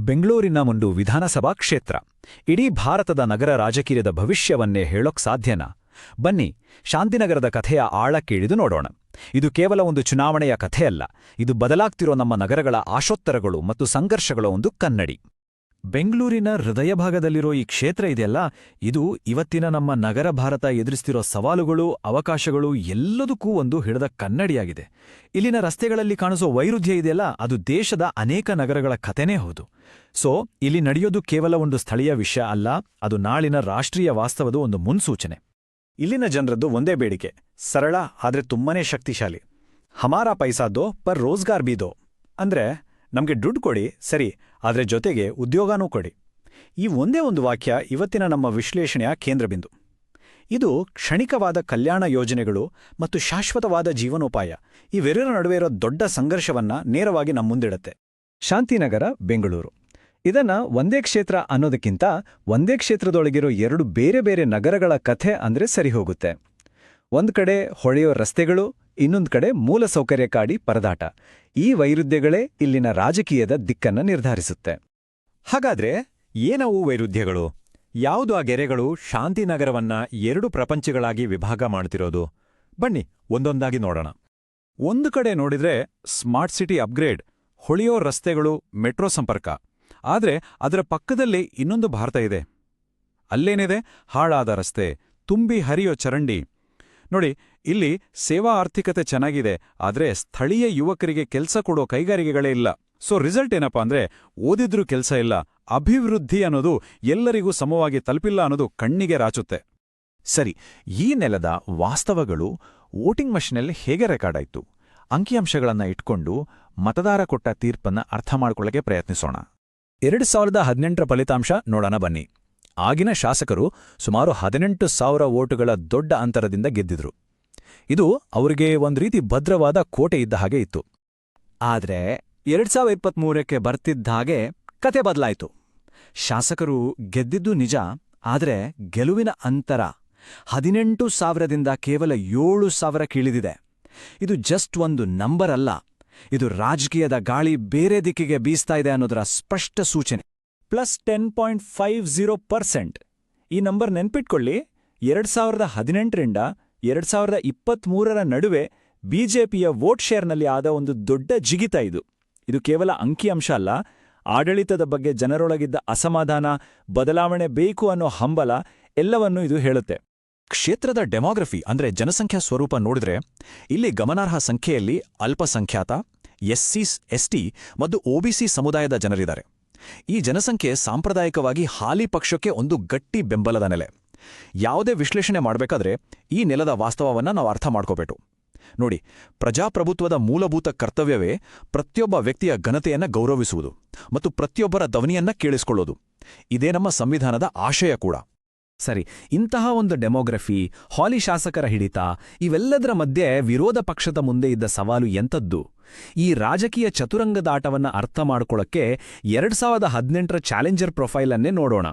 ಬೆಂಗಳೂರಿನ ಒಂದು ವಿಧಾನಸಭಾ ಕ್ಷೇತ್ರ ಇಡೀ ಭಾರತದ ನಗರ ರಾಜಕೀಯದ ಭವಿಷ್ಯವನ್ನೇ ಹೇಳೋಕ್ ಸಾಧ್ಯನಾ? ಬನ್ನಿ, ಶಾಂತಿನಗರದ ಕಥೆಯ ಆಳಕ್ಕೆ ಇಳಿದು ನೋಡೋಣ. ಇದು ಕೇವಲ ಒಂದು ಚುನಾವಣೆಯ ಕಥೆಯಲ್ಲ, ಇದು ಬದಲಾಗ್ತಿರೋ ನಮ್ಮ ನಗರಗಳ ಆಶೋತ್ತರಗಳು ಮತ್ತು ಸಂಘರ್ಷಗಳ ಒಂದು ಕನ್ನಡಿ. ಬೆಂಗಳೂರಿನ ಹೃದಯ ಭಾಗದಲ್ಲಿರೋ ಈ ಕ್ಷೇತ್ರ ಇದೆಯಲ್ಲ, ಇದು ಇವತ್ತಿನ ನಮ್ಮ ನಗರ ಭಾರತ ಎದುರಿಸ್ತಿರೋ ಸವಾಲುಗಳು, ಅವಕಾಶಗಳು ಎಲ್ಲದಕ್ಕೂ ಒಂದು ಹಿಡಿದ ಕನ್ನಡಿಯಾಗಿದೆ. ಇಲ್ಲಿನ ರಸ್ತೆಗಳಲ್ಲಿ ಕಾಣಿಸೋ ವೈರುಧ್ಯ ಇದೆಯಲ್ಲ, ಅದು ದೇಶದ ಅನೇಕ ನಗರಗಳ ಕಥೆನೇ ಹೌದು. ಇಲ್ಲಿ ನಡೆಯೋದು ಕೇವಲ ಒಂದು ಸ್ಥಳೀಯ ವಿಷಯ ಅಲ್ಲ, ಅದು ನಾಳಿನ ರಾಷ್ಟ್ರೀಯ ವಾಸ್ತವದ ಒಂದು ಮುನ್ಸೂಚನೆ. ಇಲ್ಲಿನ ಜನರದ್ದು ಒಂದೇ ಬೇಡಿಕೆ, ಸರಳ ಆದ್ರೆ ತುಂಬನೇ ಶಕ್ತಿಶಾಲಿ. ಹಮಾರಾ ಪೈಸಾದೋ ಪರ್ ರೋಜ್ಗಾರ್ ಬೀದೋ, ಅಂದ್ರೆ ನಮ್ಗೆ ದುಡ್ಡು ಕೊಡಿ ಸರಿ, ಆದ್ರೆ ಜೊತೆಗೆ ಉದ್ಯೋಗನೂ ಕೊಡಿ. ಈ ಒಂದೇ ಒಂದು ವಾಕ್ಯ ಇವತ್ತಿನ ನಮ್ಮ ವಿಶ್ಲೇಷಣೆಯ ಕೇಂದ್ರಬಿಂದು. ಇದು ಕ್ಷಣಿಕವಾದ ಕಲ್ಯಾಣ ಯೋಜನೆಗಳು ಮತ್ತು ಶಾಶ್ವತವಾದ ಜೀವನೋಪಾಯ, ಇವೆರಡರ ನಡುವೆ ಇರೋ ದೊಡ್ಡ ಸಂಘರ್ಷವನ್ನ ನೇರವಾಗಿ ನಮ್ಮ ಮುಂದಿಡುತ್ತೆ. ಶಾಂತಿನಗರ, ಬೆಂಗಳೂರು. ಇದನ್ನ ಒಂದೇ ಕ್ಷೇತ್ರ ಅನ್ನೋದಕ್ಕಿಂತ ಒಂದೇ ಕ್ಷೇತ್ರದೊಳಗಿರೋ ಎರಡು ಬೇರೆ ಬೇರೆ ನಗರಗಳ ಕಥೆ ಅಂದ್ರೆ ಸರಿಹೋಗುತ್ತೆ. ಒಂದ್ ಕಡೆ ಹೊಳೆಯೋ ರಸ್ತೆಗಳು, ಇನ್ನೊಂದು ಕಡೆ ಮೂಲಸೌಕರ್ಯಕ್ಕಾಗಿ ಪರದಾಟ. ಈ ವೈರುಧ್ಯಗಳೇ ಇಲ್ಲಿನ ರಾಜಕೀಯದ ದಿಕ್ಕನ್ನ ನಿರ್ಧರಿಸುತ್ತೆ. ಹಾಗಾದ್ರೆ ಏನವು ವೈರುಧ್ಯಗಳು? ಯಾವುದು ಆ ಗೆರೆಗಳು ಶಾಂತಿನಗರವನ್ನ ಎರಡು ಪ್ರಪಂಚಗಳಾಗಿ ವಿಭಾಗ ಮಾಡ್ತಿರೋದು? ಬನ್ನಿ ಒಂದೊಂದಾಗಿ ನೋಡೋಣ. ಒಂದು ಕಡೆ ನೋಡಿದ್ರೆ ಸ್ಮಾರ್ಟ್ ಸಿಟಿ ಅಪ್ಗ್ರೇಡ್, ಹೊಳೆಯೋ ರಸ್ತೆಗಳು, ಮೆಟ್ರೋ ಸಂಪರ್ಕ. ಆದ್ರೆ ಅದರ ಪಕ್ಕದಲ್ಲೇ ಇನ್ನೊಂದು ಭಾರತ ಇದೆ. ಅಲ್ಲೇನಿದೆ? ಹಾಳಾದ ರಸ್ತೆ, ತುಂಬಿ ಹರಿಯೋ ಚರಂಡಿ. ನೋಡಿ, ಇಲ್ಲಿ ಸೇವಾ ಆರ್ಥಿಕತೆ ಚೆನ್ನಾಗಿದೆ, ಆದ್ರೆ ಸ್ಥಳೀಯ ಯುವಕರಿಗೆ ಕೆಲಸ ಕೊಡೋ ಕೈಗಾರಿಕೆಗಳೇ ಇಲ್ಲ. ರಿಸಲ್ಟ್ ಏನಪ್ಪಾ ಅಂದ್ರೆ, ಓದಿದ್ರೂ ಕೆಲಸ ಇಲ್ಲ, ಅಭಿವೃದ್ಧಿ ಅನ್ನೋದು ಎಲ್ಲರಿಗೂ ಸಮವಾಗಿ ತಲುಪಿಲ್ಲ ಅನ್ನೋದು ಕಣ್ಣಿಗೆ ರಾಚುತ್ತೆ. ಸರಿ, ಈ ನೆಲದ ವಾಸ್ತವಗಳು ವೋಟಿಂಗ್ ಮಷಿನಲ್ಲಿ ಹೇಗೆ ರೆಕಾರ್ಡ್ ಆಯ್ತು? ಅಂಕಿಅಂಶಗಳನ್ನ ಇಟ್ಕೊಂಡು ಮತದಾರ ಕೊಟ್ಟ ತೀರ್ಪನ್ನ ಅರ್ಥ ಮಾಡ್ಕೊಳ್ಳಕ್ಕೆ ಪ್ರಯತ್ನಿಸೋಣ. 2018ರ ಫಲಿತಾಂಶ ನೋಡೋಣ ಬನ್ನಿ. ಆಗಿನ ಶಾಸಕರು ಸುಮಾರು 18,000 ವೋಟುಗಳ ದೊಡ್ಡ ಅಂತರದಿಂದ ಗೆದ್ದಿದ್ರು. ಇದು ಅವರಿಗೆ ಒಂದ್ ರೀತಿ ಭದ್ರವಾದ ಕೋಟೆ ಇದ್ದ ಹಾಗೆ ಇತ್ತು. ಆದ್ರೆ 2023ಕ್ಕೆ ಬರ್ತಿದ್ದ ಹಾಗೆ ಕತೆ ಬದಲಾಯಿತು. ಶಾಸಕರು ಗೆದ್ದಿದ್ದು ನಿಜ, ಆದ್ರೆ ಗೆಲುವಿನ ಅಂತರ 18,000ದಿಂದ ಕೇವಲ 7,000 ಇಳಿದಿದೆ. ಇದು ಜಸ್ಟ್ ಒಂದು ನಂಬರ್ ಅಲ್ಲ, ಇದು ರಾಜಕೀಯದ ಗಾಳಿ ಬೇರೆ ದಿಕ್ಕಿಗೆ ಬೀಸ್ತಾ ಇದೆ ಅನ್ನೋದರ ಸ್ಪಷ್ಟ ಸೂಚನೆ. +10.50%. ಈ ನಂಬರ್ ನೆನ್ಪಿಟ್ಕೊಳ್ಳಿ. 2018ರಿಂದ 2023ರ ನಡುವೆ ಬಿಜೆಪಿಯ ವೋಟ್ ಶೇರ್ನಲ್ಲಿ ಆದ ಒಂದು ದೊಡ್ಡ ಜಿಗಿತ ಇದು. ಇದು ಕೇವಲ ಅಂಕಿಅಂಶ ಅಲ್ಲ, ಆಡಳಿತದ ಬಗ್ಗೆ ಜನರೊಳಗಿದ್ದ ಅಸಮಾಧಾನ, ಬದಲಾವಣೆ ಬೇಕು ಅನ್ನೋ ಹಂಬಲ ಎಲ್ಲವನ್ನೂ ಇದು ಹೇಳುತ್ತೆ. ಕ್ಷೇತ್ರದ ಡೆಮೋಗ್ರಫಿ ಅಂದ್ರೆ ಜನಸಂಖ್ಯಾ ಸ್ವರೂಪ ನೋಡಿದ್ರೆ, ಇಲ್ಲಿ ಗಮನಾರ್ಹ ಸಂಖ್ಯೆಯಲ್ಲಿ ಅಲ್ಪಸಂಖ್ಯಾತ, ಎಸ್ಸಿ, ಎಸ್ಟಿ ಮತ್ತು ಒಬಿಸಿ ಸಮುದಾಯದ ಜನರಿದ್ದಾರೆ. ಈ ಜನಸಂಖ್ಯೆ ಸಾಂಪ್ರದಾಯಿಕವಾಗಿ ಹಾಲಿ ಪಕ್ಷಕ್ಕೆ ಒಂದು ಗಟ್ಟಿ ಬೆಂಬಲದ ನೆಲೆ. ಯಾವುದೇ ವಿಶ್ಲೇಷಣೆ ಮಾಡಬೇಕಾದ್ರೆ ಈ ನೆಲದ ವಾಸ್ತವವನ್ನ ನಾವು ಅರ್ಥ ಮಾಡ್ಕೋಬೇಕು. ನೋಡಿ, ಪ್ರಜಾಪ್ರಭುತ್ವದ ಮೂಲಭೂತ ಕರ್ತವ್ಯವೇ ಪ್ರತಿಯೊಬ್ಬ ವ್ಯಕ್ತಿಯ ಘನತೆಯನ್ನ ಗೌರವಿಸುವುದು ಮತ್ತು ಪ್ರತಿಯೊಬ್ಬರ ಧ್ವನಿಯನ್ನ ಕೇಳಿಸಿಕೊಳ್ಳೋದು. ಇದೇ ನಮ್ಮ ಸಂವಿಧಾನದ ಆಶಯ ಕೂಡ. ಸರಿ, ಇಂತಹ ಒಂದು ಡೆಮೋಗ್ರಫಿ, ಹಾಲಿ ಶಾಸಕರ ಹಿಡಿತ, ಇವೆಲ್ಲದರ ಮಧ್ಯೆ ವಿರೋಧ ಪಕ್ಷದ ಮುಂದೆ ಇದ್ದ ಸವಾಲು ಎಂಥದ್ದು? ಈ ರಾಜಕೀಯ ಚತುರಂಗದಾಟವನ್ನ ಅರ್ಥ ಮಾಡ್ಕೊಳ್ಳೋಕ್ಕೆ 2018ರ ಚಾಲೆಂಜರ್ ಪ್ರೊಫೈಲ್ ಅನ್ನೇ ನೋಡೋಣ.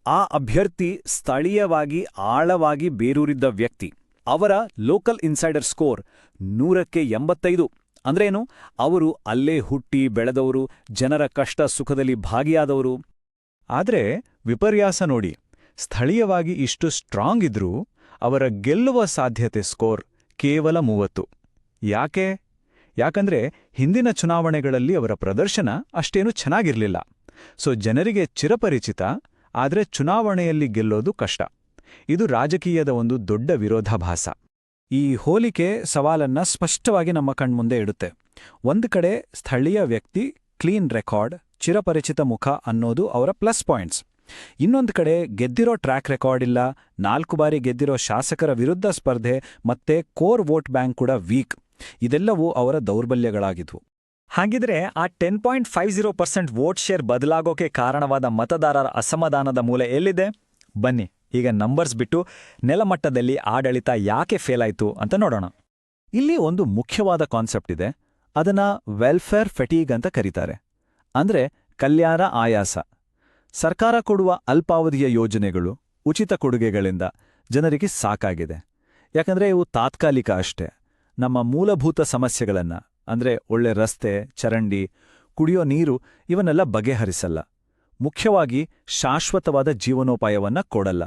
ಆ ಅಭ್ಯರ್ಥಿ ಸ್ಥಳೀಯವಾಗಿ ಆಳವಾಗಿ ಬೇರೂರಿದ್ದ ವ್ಯಕ್ತಿ. ಅವರ ಲೋಕಲ್ ಇನ್ಸೈಡರ್ ಸ್ಕೋರ್ 100ಕ್ಕೆ 85. ಅಂದ್ರೇನು? ಅವರು ಅಲ್ಲೇ ಹುಟ್ಟಿ ಬೆಳೆದವರು, ಜನರ ಕಷ್ಟ ಸುಖದಲ್ಲಿ ಭಾಗಿಯಾದವರು. ಆದ್ರೆ ವಿಪರ್ಯಾಸ ನೋಡಿ, ಸ್ಥಳೀಯವಾಗಿ ಇಷ್ಟು ಸ್ಟ್ರಾಂಗ್ ಇದ್ರೂ ಅವರ ಗೆಲ್ಲುವ ಸಾಧ್ಯತೆ ಸ್ಕೋರ್ ಕೇವಲ 30. ಯಾಕಂದ್ರೆ ಹಿಂದಿನ ಚುನಾವಣೆಗಳಲ್ಲಿ ಅವರ ಪ್ರದರ್ಶನ ಅಷ್ಟೇನೂ ಚೆನ್ನಾಗಿರ್ಲಿಲ್ಲ. ಜನರಿಗೆ ಚಿರಪರಿಚಿತ, ಆದ್ರೆ ಚುನಾವಣೆಯಲ್ಲಿ ಗೆಲ್ಲೋದು ಕಷ್ಟ. ಇದು ರಾಜಕೀಯದ ಒಂದು ದೊಡ್ಡ ವಿರೋಧಾಭಾಸ. ಈ ಹೋಲಿಕೆ ಸವಾಲನ್ನ ಸ್ಪಷ್ಟವಾಗಿ ನಮ್ಮ ಕಣ್ಮುಂದೆ ಇಡುತ್ತೆ. ಒಂದು ಕಡೆ ಸ್ಥಳೀಯ ವ್ಯಕ್ತಿ, ಕ್ಲೀನ್ ರೆಕಾರ್ಡ್, ಚಿರಪರಿಚಿತ ಮುಖ ಅನ್ನೋದು ಅವರ ಪ್ಲಸ್ ಪಾಯಿಂಟ್ಸ್. ಇನ್ನೊಂದು ಕಡೆ ಗೆದ್ದಿರೋ ಟ್ರ್ಯಾಕ್ ರೆಕಾರ್ಡ್ ಇಲ್ಲ, 4 ಬಾರಿ ಗೆದ್ದಿರೋ ಶಾಸಕರ ವಿರುದ್ಧ ಸ್ಪರ್ಧೆ, ಮತ್ತೆ ಕೋರ್ ವೋಟ್ ಬ್ಯಾಂಕ್ ಕೂಡ ವೀಕ್. ಇದೆಲ್ಲವೂ ಅವರ ದೌರ್ಬಲ್ಯಗಳಾಗಿದ್ವು. ಹಾಗಿದ್ರೆ ಆ 10.50% ವೋಟ್ ಶೇರ್ ಬದಲಾಗೋಕೆ ಕಾರಣವಾದ ಮತದಾರರ ಅಸಮಾಧಾನದ ಮೂಲ ಎಲ್ಲಿದೆ? ಬನ್ನಿ, ಈಗ ನಂಬರ್ಸ್ ಬಿಟ್ಟು ನೆಲಮಟ್ಟದಲ್ಲಿ ಆಡಳಿತ ಯಾಕೆ ಫೇಲ್ ಆಯ್ತು ಅಂತ ನೋಡೋಣ. ಇಲ್ಲಿ ಒಂದು ಮುಖ್ಯವಾದ ಕಾನ್ಸೆಪ್ಟ್ ಇದೆ. ಅದನ್ನ ವೆಲ್ಫೇರ್ ಫೆಟೀಗ್ ಅಂತ ಕರೀತಾರೆ. ಅಂದ್ರೆ ಕಲ್ಯಾಣ ಆಯಾಸ. ಸರ್ಕಾರ ಕೊಡುವ ಅಲ್ಪಾವಧಿಯ ಯೋಜನೆಗಳು, ಉಚಿತ ಕೊಡುಗೆಗಳಿಂದ ಜನರಿಗೆ ಸಾಕಾಗಿದೆ. ಯಾಕಂದ್ರೆ ಇವು ತಾತ್ಕಾಲಿಕ ಅಷ್ಟೇ. ನಮ್ಮ ಮೂಲಭೂತ ಸಮಸ್ಯೆಗಳನ್ನ, ಅಂದ್ರೆ ಒಳ್ಳೆ ರಸ್ತೆ, ಚರಂಡಿ, ಕುಡಿಯೋ ನೀರು ಇವನ್ನೆಲ್ಲ ಬಗೆಹರಿಸಲ್ಲ. ಮುಖ್ಯವಾಗಿ ಶಾಶ್ವತವಾದ ಜೀವನೋಪಾಯವನ್ನ ಕೊಡಲ್ಲ.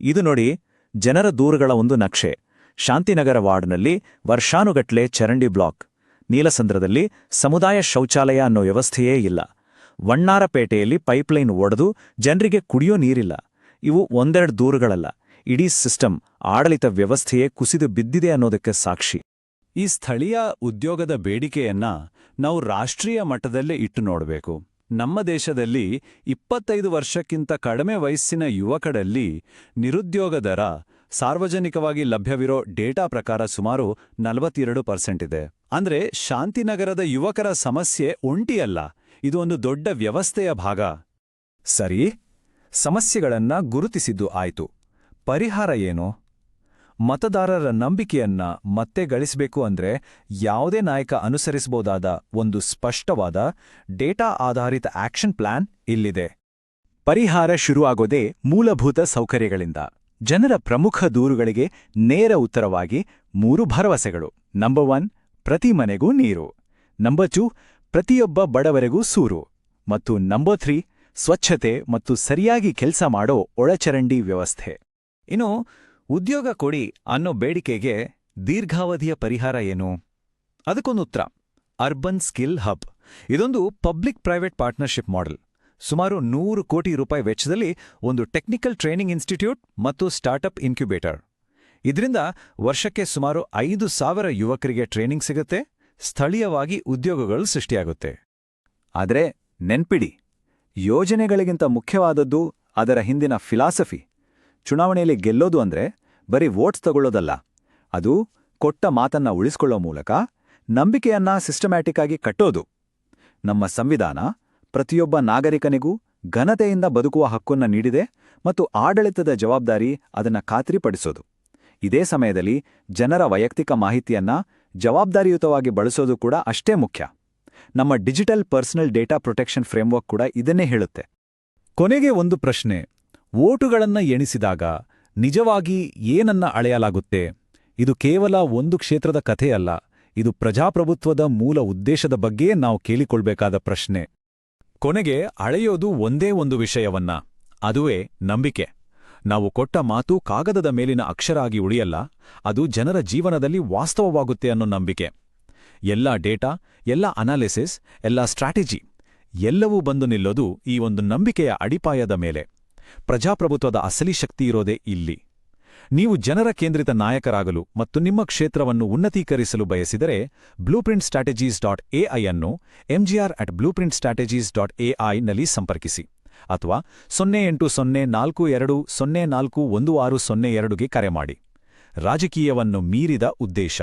ಇದು ನೋಡಿ, ಜನರ ದೂರುಗಳ ಒಂದು ನಕ್ಷೆ. ಶಾಂತಿನಗರ ವಾರ್ಡ್ನಲ್ಲಿ ವರ್ಷಾನುಗಟ್ಲೆ ಚರಂಡಿ ಬ್ಲಾಕ್. ನೀಲಸಂದ್ರದಲ್ಲಿ ಸಮುದಾಯ ಶೌಚಾಲಯ ಅನ್ನೋ ವ್ಯವಸ್ಥೆಯೇ ಇಲ್ಲ. ವಣ್ಣಾರಪೇಟೆಯಲ್ಲಿ ಪೈಪ್ಲೈನ್ ಒಡೆದು ಜನರಿಗೆ ಕುಡಿಯೋ ನೀರಿಲ್ಲ. ಇವು ಒಂದೆರಡು ದೂರುಗಳಲ್ಲ, ಇಡೀ ಸಿಸ್ಟಮ್, ಆಡಳಿತ ವ್ಯವಸ್ಥೆಯೇ ಕುಸಿದು ಬಿದ್ದಿದೆ ಅನ್ನೋದಕ್ಕೆ ಸಾಕ್ಷಿ. ಈ ಸ್ಥಳೀಯ ಉದ್ಯೋಗದ ಬೇಡಿಕೆಯನ್ನ ನಾವು ರಾಷ್ಟ್ರೀಯ ಮಟ್ಟದಲ್ಲೇ ಇಟ್ಟು ನೋಡಬೇಕು. ನಮ್ಮ ದೇಶದಲ್ಲಿ 25 ವರ್ಷಕ್ಕಿಂತ ಕಡಿಮೆ ವಯಸ್ಸಿನ ಯುವಕರಲ್ಲಿ ನಿರುದ್ಯೋಗ ದರ ಸಾರ್ವಜನಿಕವಾಗಿ ಲಭ್ಯವಿರೋ ಡೇಟಾ ಪ್ರಕಾರ ಸುಮಾರು 42% ಇದೆ. ಅಂದ್ರೆ ಶಾಂತಿನಗರದ ಯುವಕರ ಸಮಸ್ಯೆ ಒಂಟಿಯಲ್ಲ, ಇದು ಒಂದು ದೊಡ್ಡ ವ್ಯವಸ್ಥೆಯ ಭಾಗ. ಸರಿ, ಸಮಸ್ಯೆಗಳನ್ನ ಗುರುತಿಸಿದ್ದು ಆಯ್ತು. ಪರಿಹಾರ ಏನು? ಮತದಾರರ ನಂಬಿಕೆಯನ್ನ ಮತ್ತೆ ಗಳಿಸಬೇಕು ಅಂದ್ರೆ ಯಾವುದೇ ನಾಯಕ ಅನುಸರಿಸಬಹುದಾದ ಒಂದು ಸ್ಪಷ್ಟವಾದ ಡೇಟಾ ಆಧಾರಿತ ಆಕ್ಷನ್ ಪ್ಲಾನ್ ಇಲ್ಲಿದೆ. ಪರಿಹಾರ ಶುರುವಾಗೋದೇ ಮೂಲಭೂತ ಸೌಕರ್ಯಗಳಿಂದ. ಜನರ ಪ್ರಮುಖ ದೂರುಗಳಿಗೆ ನೇರ ಉತ್ತರವಾಗಿ 3 ಭರವಸೆಗಳು. ನಂಬರ್ 1, ಪ್ರತಿ ಮನೆಗೂ ನೀರು. ನಂಬರ್ 2, ಪ್ರತಿಯೊಬ್ಬ ಬಡವರಿಗೂ ಸೂರು. ಮತ್ತು ನಂಬರ್ 3, ಸ್ವಚ್ಛತೆ ಮತ್ತು ಸರಿಯಾಗಿ ಕೆಲಸ ಮಾಡೋ ಒಳಚರಂಡಿ ವ್ಯವಸ್ಥೆ. ಇನ್ನು ಉದ್ಯೋಗ ಕೊಡಿ ಅನ್ನೋ ಬೇಡಿಕೆಗೆ ದೀರ್ಘಾವಧಿಯ ಪರಿಹಾರ ಏನು? ಅದಕ್ಕೊಂದು ಉತ್ತರ: ಅರ್ಬನ್ ಸ್ಕಿಲ್ ಹಬ್. ಇದೊಂದು ಪಬ್ಲಿಕ್ ಪ್ರೈವೇಟ್ ಪಾರ್ಟ್ನರ್ಶಿಪ್ ಮಾಡೆಲ್. ಸುಮಾರು 100 ಕೋಟಿ ರೂಪಾಯಿ ವೆಚ್ಚದಲ್ಲಿ ಒಂದು ಟೆಕ್ನಿಕಲ್ ಟ್ರೈನಿಂಗ್ ಇನ್ಸ್ಟಿಟ್ಯೂಟ್ ಮತ್ತು ಸ್ಟಾರ್ಟಪ್ ಇನ್ಕ್ಯುಬೇಟರ್. ಇದರಿಂದ ವರ್ಷಕ್ಕೆ ಸುಮಾರು 5,000 ಯುವಕರಿಗೆ ಟ್ರೈನಿಂಗ್ ಸಿಗುತ್ತೆ, ಸ್ಥಳೀಯವಾಗಿ ಉದ್ಯೋಗಗಳು ಸೃಷ್ಟಿಯಾಗುತ್ತೆ. ಆದರೆ ನೆನ್ಪಿಡಿ, ಯೋಜನೆಗಳಿಗಿಂತ ಮುಖ್ಯವಾದದ್ದು ಅದರ ಹಿಂದಿನ ಫಿಲಾಸಫಿ. ಚುನಾವಣೆಯಲ್ಲಿ ಗೆಲ್ಲೋದು ಅಂದ್ರೆ ಬರೀ ವೋಟ್ಸ್ ತಗೊಳ್ಳೋದಲ್ಲ. ಅದು ಕೊಟ್ಟ ಮಾತನ್ನ ಉಳಿಸ್ಕೊಳ್ಳೋ ಮೂಲಕ ನಂಬಿಕೆಯನ್ನ ಸಿಸ್ಟಮ್ಯಾಟಿಕ್ ಆಗಿ ಕಟ್ಟೋದು. ನಮ್ಮ ಸಂವಿಧಾನ ಪ್ರತಿಯೊಬ್ಬ ನಾಗರಿಕನಿಗೂ ಘನತೆಯಿಂದ ಬದುಕುವ ಹಕ್ಕನ್ನ ನೀಡಿದೆ ಮತ್ತು ಆಡಳಿತದ ಜವಾಬ್ದಾರಿ ಅದನ್ನ ಖಾತ್ರಿಪಡಿಸೋದು. ಇದೇ ಸಮಯದಲ್ಲಿ ಜನರ ವೈಯಕ್ತಿಕ ಮಾಹಿತಿಯನ್ನ ಜವಾಬ್ದಾರಿಯುತವಾಗಿ ಬಳಸೋದು ಕೂಡ ಅಷ್ಟೇ ಮುಖ್ಯ. ನಮ್ಮ digital personal data protection framework ಕೂಡ ಇದನ್ನೇ ಹೇಳುತ್ತೆ. ಕೊನೆಗೆ ಒಂದು ಪ್ರಶ್ನೆ: ವೋಟುಗಳನ್ನ ಎಣಿಸಿದಾಗ ನಿಜವಾಗಿ ಏನನ್ನ ಅಳೆಯಲಾಗುತ್ತೆ? ಇದು ಕೇವಲ ಒಂದು ಕ್ಷೇತ್ರದ ಕಥೆಯಲ್ಲ, ಇದು ಪ್ರಜಾಪ್ರಭುತ್ವದ ಮೂಲ ಉದ್ದೇಶದ ಬಗ್ಗೆ ನಾವು ಕೇಳಿಕೊಳ್ಬೇಕಾದ ಪ್ರಶ್ನೆ. ಕೊನೆಗೆ ಅಳೆಯೋದು ಒಂದೇ ಒಂದು ವಿಷಯವನ್ನ, ಅದುವೇ ನಂಬಿಕೆ. ನಾವು ಕೊಟ್ಟ ಮಾತು ಕಾಗದದ ಮೇಲಿನ ಅಕ್ಷರ ಆಗಿ ಉಳಿಯಲ್ಲ, ಅದು ಜನರ ಜೀವನದಲ್ಲಿ ವಾಸ್ತವವಾಗುತ್ತೆ ಅನ್ನೋ ನಂಬಿಕೆ. ಎಲ್ಲ ಡೇಟಾ, ಎಲ್ಲ ಅನಾಲಿಸಿಸ್, ಎಲ್ಲ ಸ್ಟ್ರಾಟಜಿ ಎಲ್ಲವೂ ಬಂದು ನಿಲ್ಲೋದು ಈ ಒಂದು ನಂಬಿಕೆಯ ಅಡಿಪಾಯದ ಮೇಲೆ. ಪ್ರಜಾಪ್ರಭುತ್ವದ ಅಸಲಿ ಶಕ್ತಿ ಇರೋದೇ ಇಲ್ಲಿ. ನೀವು ಜನರ ಕೇಂದ್ರಿತ ನಾಯಕರಾಗಲು ಮತ್ತು ನಿಮ್ಮ ಕ್ಷೇತ್ರವನ್ನು ಉನ್ನತೀಕರಿಸಲು ಬಯಸಿದರೆ blueprintstrategies.ai ಅನ್ನು mgr@blueprintstrategies.ai ನಲ್ಲಿ ಸಂಪರ್ಕಿಸಿ, ಅಥವಾ 080420416002ಗೆ ಕರೆ ಮಾಡಿ. ರಾಜಕೀಯವನ್ನು ಮೀರಿದ ಉದ್ದೇಶ.